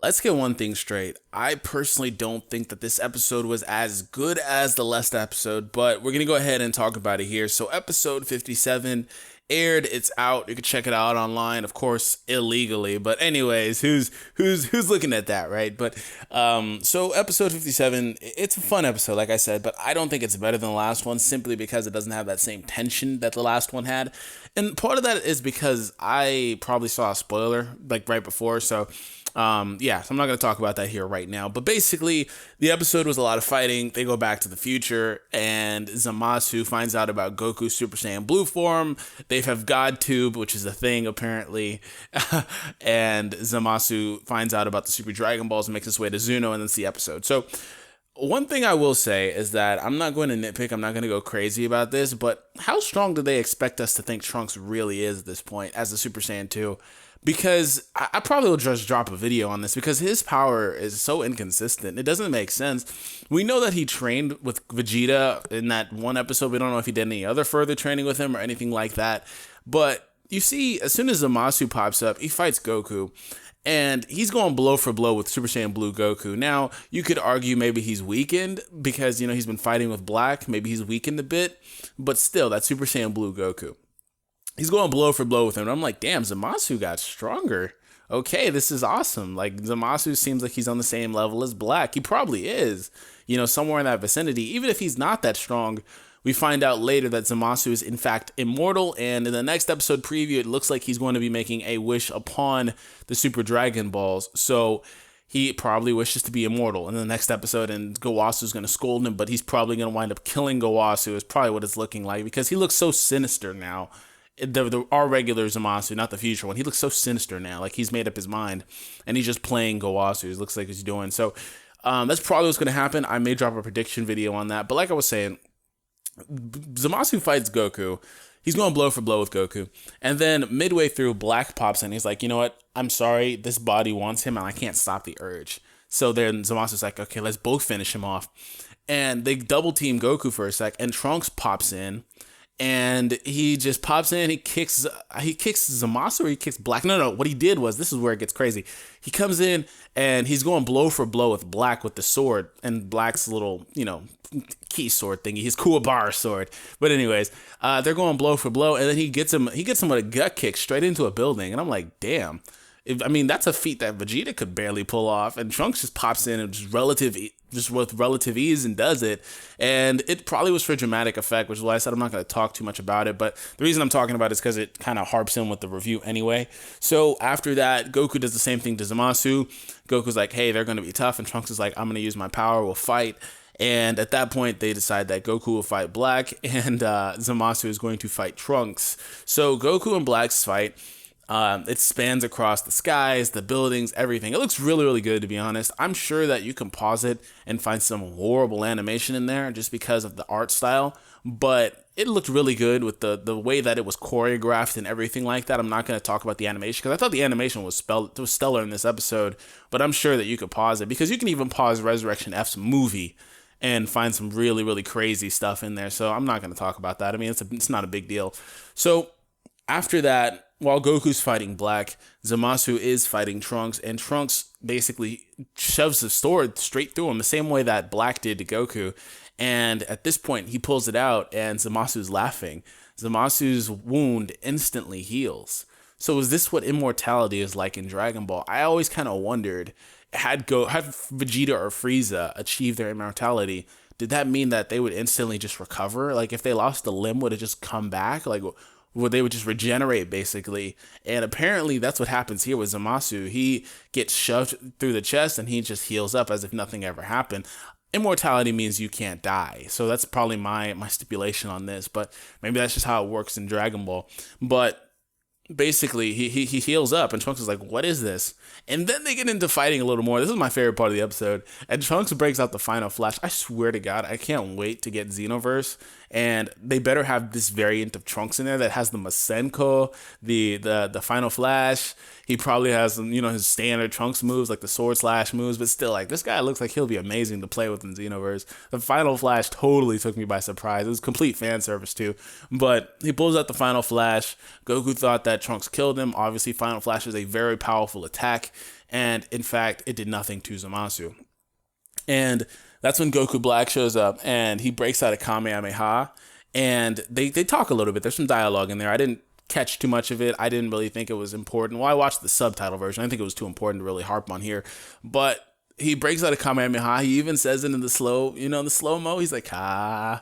Let's get one thing straight. I personally don't think that this episode was as good as the last episode, but we're going to go ahead and talk about it here. So, episode 57 aired, it's out. You can check it out online, of course, illegally. But anyways, who's looking at that, right? But so episode 57, it's a fun episode, like I said, but I don't think it's better than the last one simply because it doesn't have that same tension that the last one had. And part of that is because I probably saw a spoiler like right before, so so I'm not going to talk about that here right now. But basically, the episode was a lot of fighting. They go back to the future, and Zamasu finds out about Goku's Super Saiyan Blue form. They have God Tube, which is a thing apparently, and Zamasu finds out about the Super Dragon Balls and makes his way to Zuno, and that's the episode. So one thing I will say is that I'm not going to nitpick. I'm not going to go crazy about this, but how strong do they expect us to think Trunks really is at this point as a Super Saiyan 2? Because I probably will just drop a video on this because his power is so inconsistent. It doesn't make sense. We know that he trained with Vegeta in that one episode. We don't know if he did any other further training with him or anything like that. But you see, as soon as Zamasu pops up, he fights Goku. And he's going blow for blow with Super Saiyan Blue Goku. Now, you could argue maybe he's weakened because, he's been fighting with Black. Maybe he's weakened a bit. But still, that's Super Saiyan Blue Goku. He's going blow for blow with him. And I'm like, damn, Zamasu got stronger. Okay, this is awesome. Like, Zamasu seems like he's on the same level as Black. He probably is, somewhere in that vicinity. Even if he's not that strong, we find out later that Zamasu is in fact immortal. And in the next episode preview, it looks like he's going to be making a wish upon the Super Dragon Balls. So he probably wishes to be immortal in the next episode, and Gowasu's going to scold him, but he's probably going to wind up killing Gowasu is probably what it's looking like because he looks so sinister now. Our regular Zamasu, not the future one. He looks so sinister now. Like he's made up his mind and he's just playing Gowasu. It looks like he's doing. So that's probably what's going to happen. I may drop a prediction video on that. But like I was saying, Zamasu fights Goku. He's going blow for blow with Goku. And then midway through, Black pops in. He's like, you know what? I'm sorry. This body wants him and I can't stop the urge. So then Zamasu's like, okay, let's both finish him off. And they double team Goku for a sec. And Trunks pops in. And he just pops in, he kicks Zamasu or he kicks Black. No, what he did was, this is where it gets crazy. He comes in and he's going blow for blow with Black with the sword and Black's little, key sword thingy, his Kuwabara sword. But anyways, they're going blow for blow and then he gets him with a gut kick straight into a building. And I'm like, damn. That's a feat that Vegeta could barely pull off, and Trunks just pops in and just with relative ease and does it. And it probably was for dramatic effect, which is why I said I'm not going to talk too much about it. But the reason I'm talking about it is because it kind of harps in with the review anyway. So after that, Goku does the same thing to Zamasu. Goku's like, hey, they're going to be tough, and Trunks is like, I'm going to use my power, we'll fight. And at that point, they decide that Goku will fight Black, and Zamasu is going to fight Trunks. So Goku and Black's fight. It spans across the skies, the buildings, everything. It looks really, really good, to be honest. I'm sure that you can pause it and find some horrible animation in there just because of the art style. But it looked really good with the way that it was choreographed and everything like that. I'm not going to talk about the animation because I thought the animation was stellar in this episode. But I'm sure that you could pause it because you can even pause Resurrection F's movie and find some really, really crazy stuff in there. So I'm not going to talk about that. It's not a big deal. So after that, while Goku's fighting Black, Zamasu is fighting Trunks, and Trunks basically shoves the sword straight through him, the same way that Black did to Goku. And at this point, he pulls it out, and Zamasu's laughing. Zamasu's wound instantly heals. So is this what immortality is like in Dragon Ball? I always kind of wondered, had Vegeta or Frieza achieved their immortality, did that mean that they would instantly just recover? Like, if they lost a limb, would it just come back? Like, where they would just regenerate, basically. And apparently that's what happens here with Zamasu. He gets shoved through the chest and he just heals up as if nothing ever happened. Immortality means you can't die. So that's probably my stipulation on this, but maybe that's just how it works in Dragon Ball. But basically he heals up and Trunks is like, what is this? And then they get into fighting a little more. This is my favorite part of the episode. And Trunks breaks out the final flash. I swear to God, I can't wait to get Xenoverse. And they better have this variant of Trunks in there that has the Masenko, the final flash. He probably has, his standard Trunks moves, like the sword slash moves, but still, like, this guy looks like he'll be amazing to play with in Xenoverse. The final flash totally took me by surprise. It was complete fan service too. But he pulls out the final flash. Goku thought that Trunks killed him. Obviously, final flash is a very powerful attack. And in fact, it did nothing to Zamasu. And that's when Goku Black shows up and he breaks out a Kamehameha. And they talk a little bit. There's some dialogue in there. I didn't catch too much of it. I didn't really think it was important. Well, I watched the subtitle version. I didn't think it was too important to really harp on here. But he breaks out a Kamehameha. He even says it in the slow, the slow-mo. He's like, man.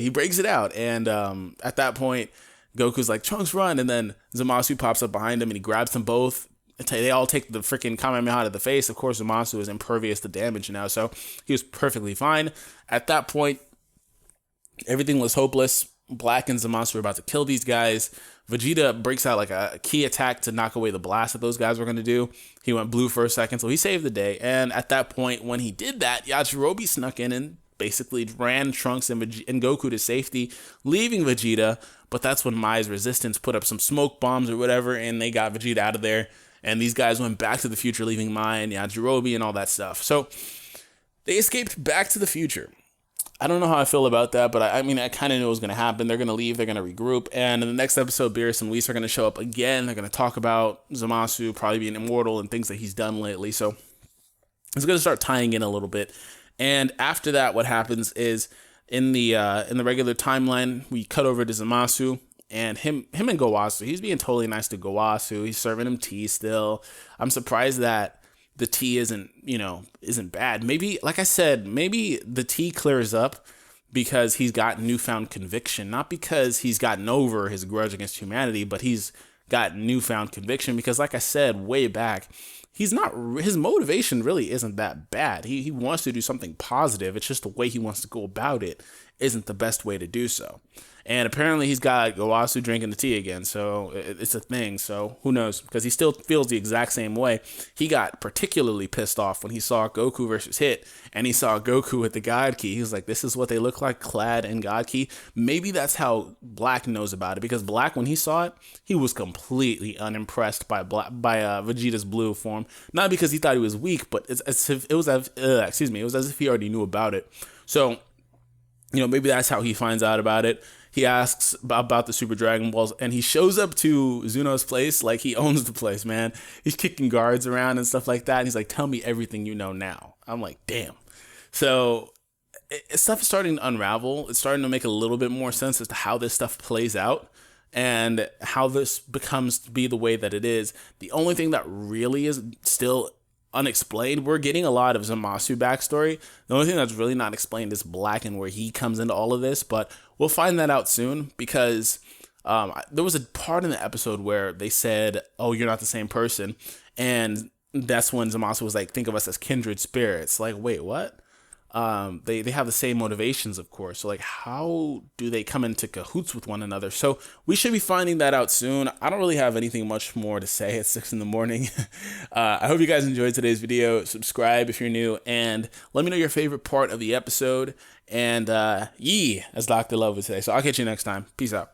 He breaks it out. And at that point, Goku's like, Trunks, run. And then Zamasu pops up behind him and he grabs them both. They all take the freaking Kamehameha to the face. Of course, Zamasu is impervious to damage now, so he was perfectly fine. At that point, everything was hopeless. Black and Zamasu were about to kill these guys. Vegeta breaks out like a key attack to knock away the blast that those guys were going to do. He went blue for a second, so he saved the day. And at that point, when he did that, Yajirobe snuck in and basically ran Trunks and Goku to safety, leaving Vegeta. But that's when Mai's resistance put up some smoke bombs or whatever, and they got Vegeta out of there. And these guys went back to the future, leaving Mai and Yajirobe and all that stuff. So they escaped back to the future. I don't know how I feel about that, but I mean, I kind of knew it was going to happen. They're going to leave. They're going to regroup. And in the next episode, Beerus and Whis are going to show up again. They're going to talk about Zamasu probably being immortal and things that he's done lately. So it's going to start tying in a little bit. And after that, what happens is in the regular timeline, we cut over to Zamasu. And him and Gowasu, he's being totally nice to Gowasu. He's serving him tea still. I'm surprised that the tea isn't bad. Maybe, like I said, maybe the tea clears up because he's got newfound conviction. Not because he's gotten over his grudge against humanity, but he's got newfound conviction because, like I said, way back, his motivation really isn't that bad. He wants to do something positive. It's just the way he wants to go about it isn't the best way to do so. And apparently he's got Gowasu drinking the tea again, so it's a thing. So who knows? Because he still feels the exact same way. He got particularly pissed off when he saw Goku versus Hit, and he saw Goku with the God Ki. He was like, this is what they look like, clad in God Ki. Maybe that's how Black knows about it, because Black, when he saw it, he was completely unimpressed by Vegeta's blue form. Not because he thought he was weak, but it was as if he already knew about it. So, maybe that's how he finds out about it. He asks about the Super Dragon Balls, and he shows up to Zuno's place like he owns the place, man. He's kicking guards around and stuff like that, and he's like, tell me everything you know now. I'm like, damn. So stuff is starting to unravel. It's starting to make a little bit more sense as to how this stuff plays out and how this becomes to be the way that it is. The only thing that really is still unexplained, we're getting a lot of Zamasu backstory. The only thing that's really not explained is Black and where he comes into all of this, but we'll find that out soon because there was a part in the episode where they said, oh, you're not the same person, and that's when Zamasu was like, think of us as kindred spirits. Like, wait, what? They have the same motivations, of course. So like, how do they come into cahoots with one another? So we should be finding that out soon. I don't really have anything much more to say at 6 in the morning. I hope you guys enjoyed today's video. Subscribe if you're new, and let me know your favorite part of the episode. And as Dr. Love would say. So I'll catch you next time. Peace out.